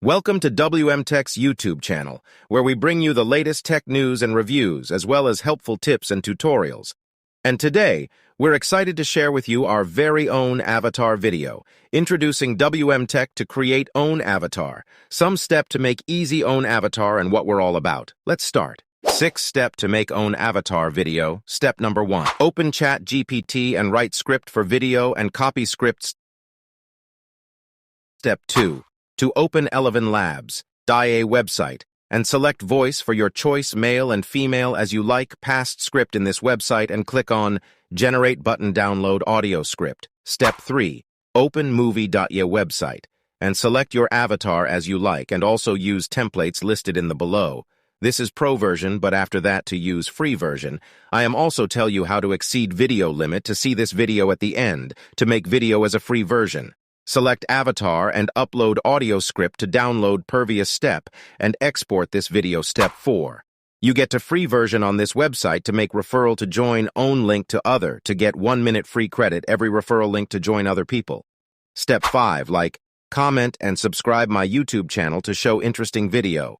Welcome to WM Tech's YouTube channel, where we bring you the latest tech news and reviews, as well as helpful tips and tutorials. And today, we're excited to share with you our very own avatar video, introducing WM Tech to create own avatar, some step to make easy own avatar and what we're all about. Let's start. 6-step to make own avatar video. Step number 1. Open ChatGPT and write script for video and copy scripts. Step 2. To open Eleven Labs, a website, and select voice for your choice, male and female as you like, past script in this website, and click on Generate button, download audio script. Step 3. Open movie.ya website, and select your avatar as you like, and also use templates listed in the below. This is pro version, but after that to use free version. I am also tell you how to exceed video limit to see this video at the end, to make video as a free version. Select avatar and upload audio script to download previous step and export this video. Step 4. You get to free version on this website to make referral to join own link to other to get 1 minute free credit every referral link to join other people. Step 5. Like, comment and subscribe my YouTube channel to show interesting video.